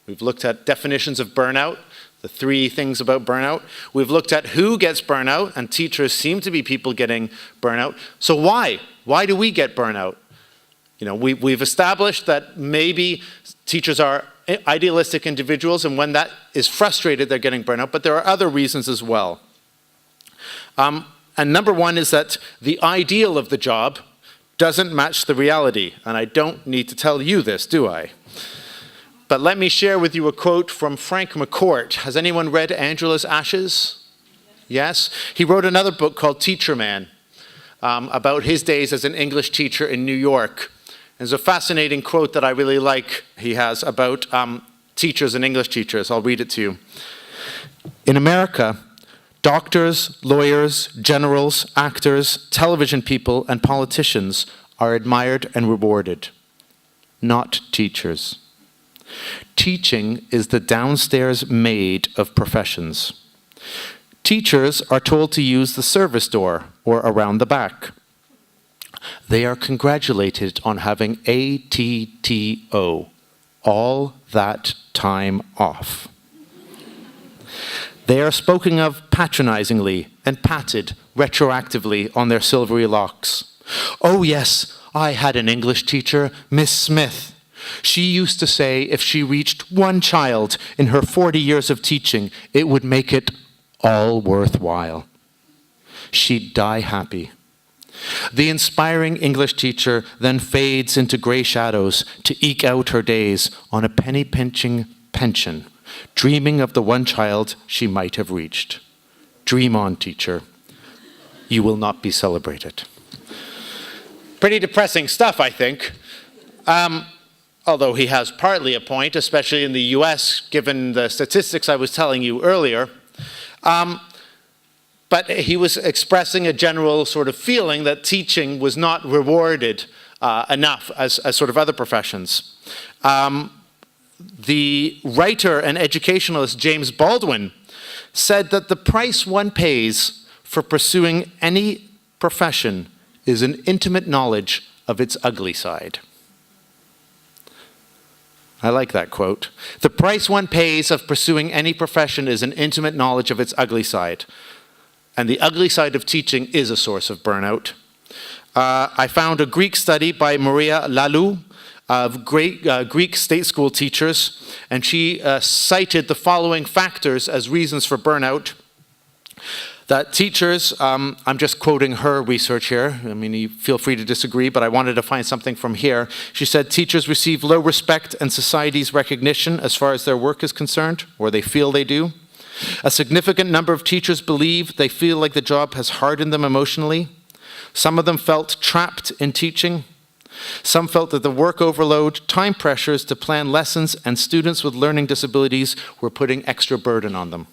We've looked at definitions of burnout, the 3 things about burnout. We've looked at who gets burnout, and teachers seem to be people getting burnout. So why? Why do we get burnout? You know, we've established that maybe teachers are idealistic individuals, and when that is frustrated, they're getting burnout, but there are other reasons as well. And number 1 is that the ideal of the job doesn't match the reality, and I don't need to tell you this, do I? But let me share with you a quote from Frank McCourt. Has anyone read Angela's Ashes? Yes? He wrote another book called Teacher Man, about his days as an English teacher in New York. There's a fascinating quote that I really like he has about teachers and English teachers. I'll read it to you. In America, doctors, lawyers, generals, actors, television people, and politicians are admired and rewarded, not teachers. Teaching is the downstairs maid of professions. Teachers are told to use the service door or around the back. They are congratulated on having ATTO, all that time off. They are spoken of patronizingly and patted retroactively on their silvery locks. Oh yes, I had an English teacher, Miss Smith. She used to say if she reached 1 child in her 40 years of teaching, it would make it all worthwhile. She'd die happy. The inspiring English teacher then fades into gray shadows to eke out her days on a penny-pinching pension, dreaming of the 1 child she might have reached. Dream on, teacher. You will not be celebrated. Pretty depressing stuff, I think. Although he has partly a point, especially in the US, given the statistics I was telling you earlier. But he was expressing a general sort of feeling that teaching was not rewarded enough as sort of other professions. The writer and educationalist James Baldwin said that the price one pays for pursuing any profession is an intimate knowledge of its ugly side. I like that quote. The price one pays of pursuing any profession is an intimate knowledge of its ugly side. And the ugly side of teaching is a source of burnout. I found a Greek study by Maria Lalou of Greek state school teachers, and she cited the following factors as reasons for burnout. That teachers, I'm just quoting her research here, I mean, you feel free to disagree, but I wanted to find something from here. She said teachers receive low respect and society's recognition as far as their work is concerned, or they feel they do. A significant number of teachers believe they feel like the job has hardened them emotionally. Some of them felt trapped in teaching. Some felt that the work overload, time pressures to plan lessons, and students with learning disabilities were putting extra burden on them.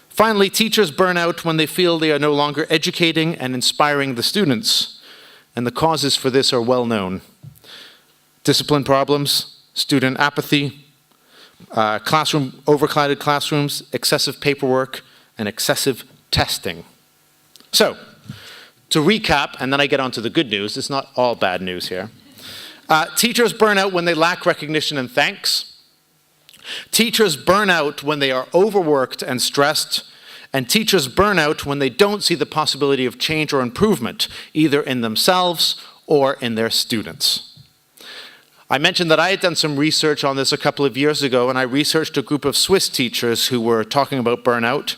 Finally, teachers burn out when they feel they are no longer educating and inspiring the students, and the causes for this are well known. Discipline problems, student apathy, overcrowded classrooms, excessive paperwork, and excessive testing. So, to recap, and then I get on to the good news, it's not all bad news here. Teachers burn out when they lack recognition and thanks. Teachers burn out when they are overworked and stressed, and teachers burn out when they don't see the possibility of change or improvement, either in themselves or in their students. I mentioned that I had done some research on this a couple of years ago, and I researched a group of Swiss teachers who were talking about burnout.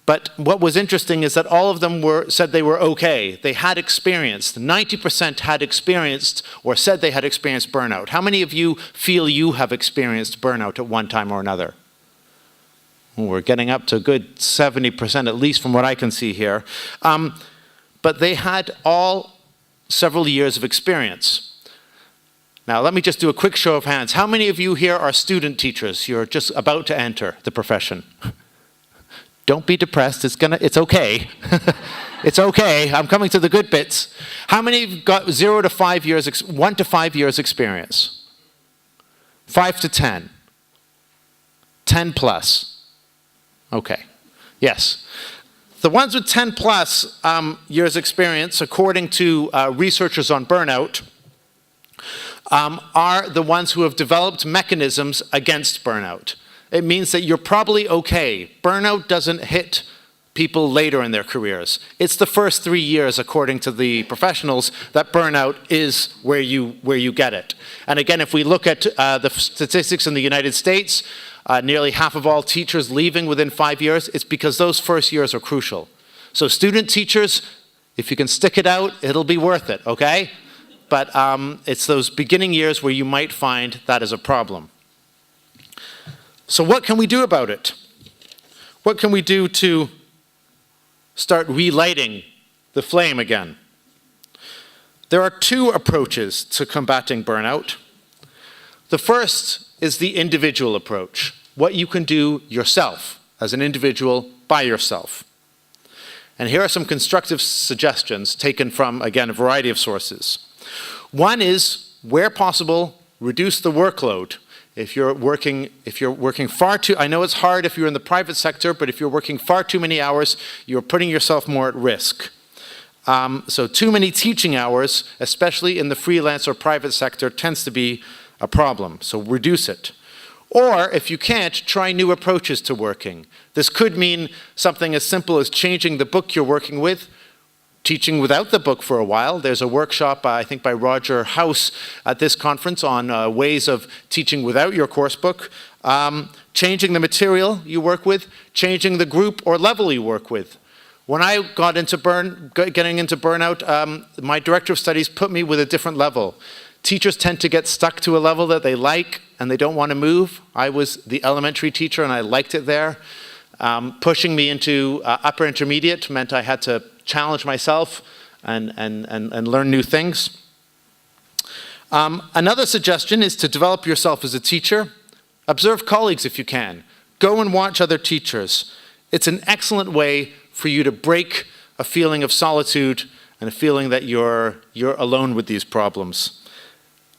But what was interesting is that all of them said they were okay. They had experienced, 90% had experienced or said they had experienced burnout. How many of you feel you have experienced burnout at one time or another? Well, we're getting up to a good 70%, at least from what I can see here. But they had all several years of experience. Now, let me just do a quick show of hands. How many of you here are student teachers? You're just about to enter the profession. Don't be depressed, it's okay. It's okay, I'm coming to the good bits. How many have got 0 to 5 years, 1 to 5 years experience? 5 to 10? 10 plus? Okay, yes. The ones with 10 plus years experience, according to researchers on burnout, are the ones who have developed mechanisms against burnout. It means that you're probably okay. Burnout doesn't hit people later in their careers. It's the first 3 years, according to the professionals, that burnout is where you get it. And again, if we look at the statistics in the United States, nearly half of all teachers leaving within 5 years, it's because those first years are crucial. So student teachers, if you can stick it out, it'll be worth it, okay? But it's those beginning years where you might find that is a problem. So what can we do about it? What can we do to start relighting the flame again? There are two approaches to combating burnout. The first is the individual approach, what you can do yourself as an individual by yourself. And here are some constructive suggestions taken from, again, a variety of sources. One is, where possible, reduce the workload. If you're working far too, I know it's hard if you're in the private sector, but if you're working far too many hours, you're putting yourself more at risk. So too many teaching hours, especially in the freelance or private sector, tends to be a problem, so reduce it. Or, if you can't, try new approaches to working. This could mean something as simple as changing the book you're working with, teaching without the book for a while. There's a workshop, I think by Roger House at this conference on ways of teaching without your course book. Changing the material you work with, changing the group or level you work with. When I got into getting into burnout, my director of studies put me with a different level. Teachers tend to get stuck to a level that they like and they don't want to move. I was the elementary teacher and I liked it there. Pushing me into upper intermediate meant I had to challenge myself and learn new things. Another suggestion is to develop yourself as a teacher. Observe colleagues if you can. Go and watch other teachers. It's an excellent way for you to break a feeling of solitude and a feeling that you're alone with these problems.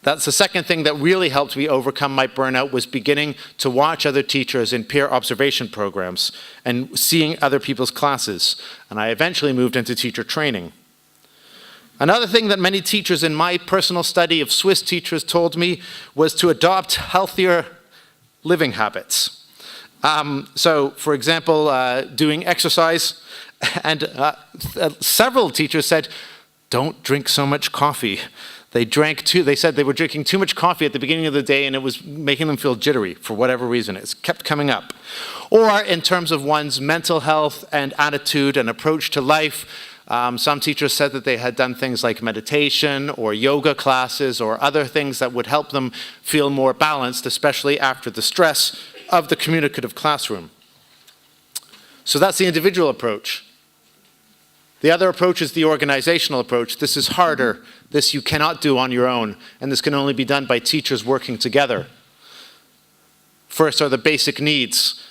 That's the second thing that really helped me overcome my burnout, was beginning to watch other teachers in peer observation programs and seeing other people's classes. And I eventually moved into teacher training. Another thing that many teachers in my personal study of Swiss teachers told me was to adopt healthier living habits. So, for example, doing exercise. And several teachers said, don't drink so much coffee. They said they were drinking too much coffee at the beginning of the day and it was making them feel jittery for whatever reason. It's kept coming up. Or in terms of one's mental health and attitude and approach to life, some teachers said that they had done things like meditation or yoga classes or other things that would help them feel more balanced, especially after the stress of the communicative classroom. So that's the individual approach. The other approach is the organizational approach. This is harder. This you cannot do on your own, and this can only be done by teachers working together. First are the basic needs,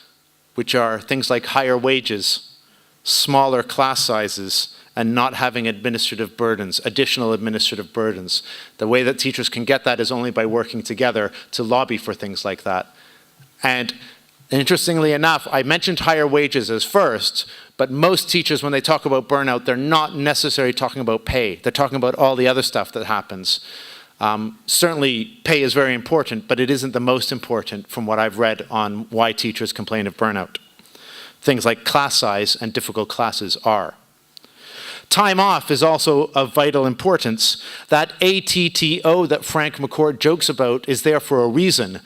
which are things like higher wages, smaller class sizes, and not having administrative burdens, additional administrative burdens. The way that teachers can get that is only by working together to lobby for things like that. And interestingly enough, I mentioned higher wages as first, but most teachers, when they talk about burnout, they're not necessarily talking about pay. They're talking about all the other stuff that happens. Certainly, pay is very important, but it isn't the most important from what I've read on why teachers complain of burnout. Things like class size and difficult classes are. Time off is also of vital importance. That ATTO that Frank McCourt jokes about is there for a reason.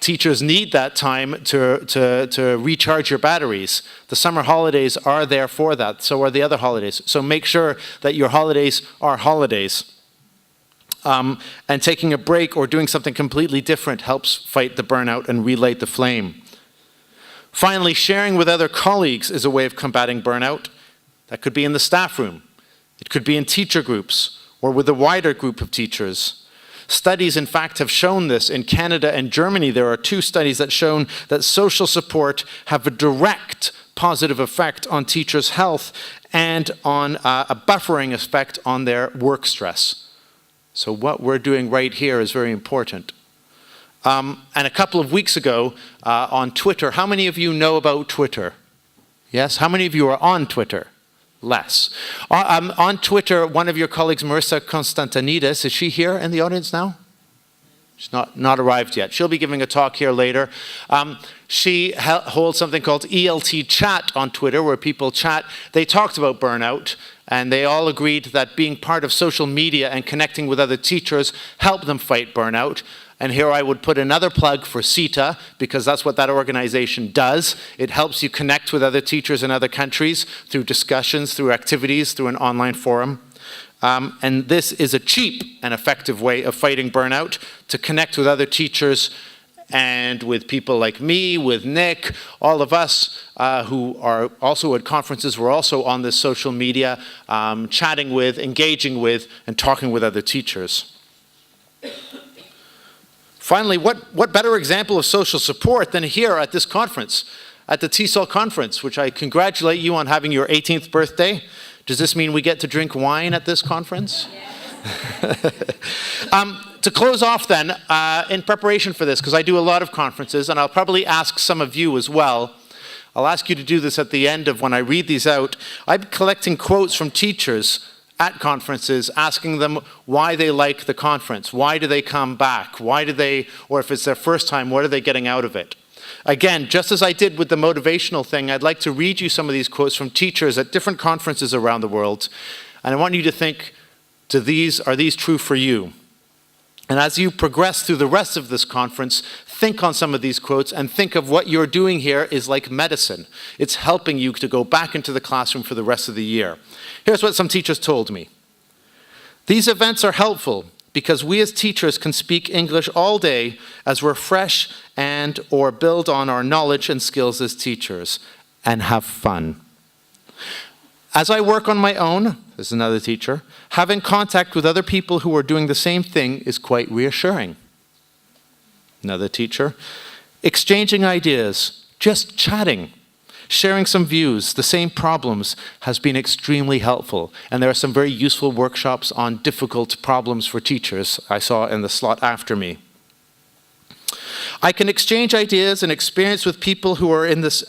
Teachers need that time to recharge your batteries. The summer holidays are there for that, so are the other holidays. So make sure that your holidays are holidays. And taking a break or doing something completely different helps fight the burnout and relight the flame. Finally, sharing with other colleagues is a way of combating burnout. That could be in the staff room. It could be in teacher groups or with a wider group of teachers. Studies, in fact, have shown this. In Canada and Germany, there are 2 studies that shown that social support have a direct positive effect on teachers' health and on a buffering effect on their work stress. So what we're doing right here is very important. And a couple of weeks ago on Twitter, how many of you know about Twitter? Yes? How many of you are on Twitter? Less. On Twitter, one of your colleagues, Marissa Konstantinidis, is she here in the audience now? She's not arrived yet. She'll be giving a talk here later. She holds something called ELT Chat on Twitter, where people chat. They talked about burnout, and they all agreed that being part of social media and connecting with other teachers helped them fight burnout. And here I would put another plug for CETA, because that's what that organization does. It helps you connect with other teachers in other countries through discussions, through activities, through an online forum. And this is a cheap and effective way of fighting burnout, to connect with other teachers and with people like me, with Nick, all of us who are also at conferences. We're also on this social media, chatting with, engaging with, and talking with other teachers. Finally, what better example of social support than here at this conference, at the TESOL conference, which I congratulate you on having your 18th birthday. Does this mean we get to drink wine at this conference? To close off then, in preparation for this, because I do a lot of conferences, and I'll probably ask some of you as well, I'll ask you to do this at the end of when I read these out. I'm collecting quotes from teachers at conferences, asking them why they like the conference. Why do they come back? Why do they, or if it's their first time, what are they getting out of it? Again, just as I did with the motivational thing, I'd like to read you some of these quotes from teachers at different conferences around the world. And I want you to think, are these true for you? And as you progress through the rest of this conference, think on some of these quotes and think of what you're doing here is like medicine. It's helping you to go back into the classroom for the rest of the year. Here's what some teachers told me. These events are helpful because we as teachers can speak English all day as we're fresh and or build on our knowledge and skills as teachers and have fun. As I work on my own, this is another teacher, having contact with other people who are doing the same thing is quite reassuring. Another teacher, exchanging ideas, just chatting, sharing some views, the same problems has been extremely helpful. And there are some very useful workshops on difficult problems for teachers I saw in the slot after me. I can exchange ideas and experience with people who are in this,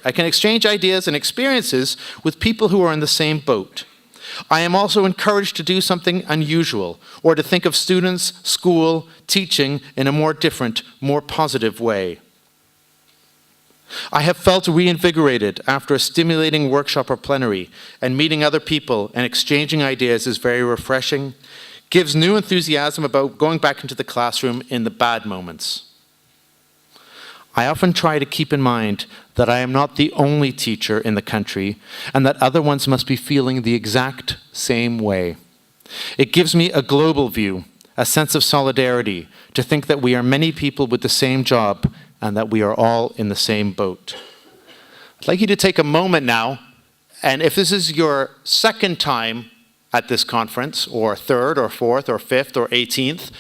I can exchange ideas and experiences with people who are in the same boat. I am also encouraged to do something unusual or to think of students, school, teaching in a more different, more positive way. I have felt reinvigorated after a stimulating workshop or plenary, and meeting other people and exchanging ideas is very refreshing, gives new enthusiasm about going back into the classroom in the bad moments. I often try to keep in mind that I am not the only teacher in the country and that other ones must be feeling the exact same way. It gives me a global view, a sense of solidarity, to think that we are many people with the same job and that we are all in the same boat. I'd like you to take a moment now, and if this is your second time at this conference, or third, or fourth, or fifth, or 18th,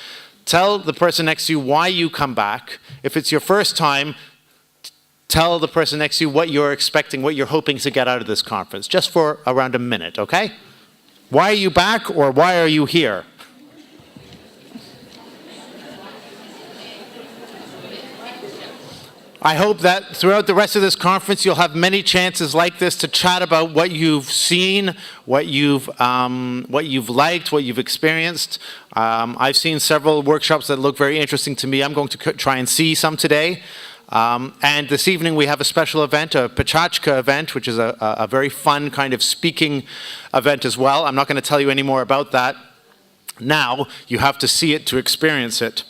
tell the person next to you why you come back. If it's your first time, tell the person next to you what you're expecting, what you're hoping to get out of this conference, just for around a minute, okay? Why are you back, or why are you here? I hope that throughout the rest of this conference, you'll have many chances like this to chat about what you've seen, what you've liked, what you've experienced. I've seen several workshops that look very interesting to me. I'm going to try and see some today. And this evening we have a special event, a Pachachka event, which is a very fun kind of speaking event as well. I'm not going to tell you any more about that now. You have to see it to experience it.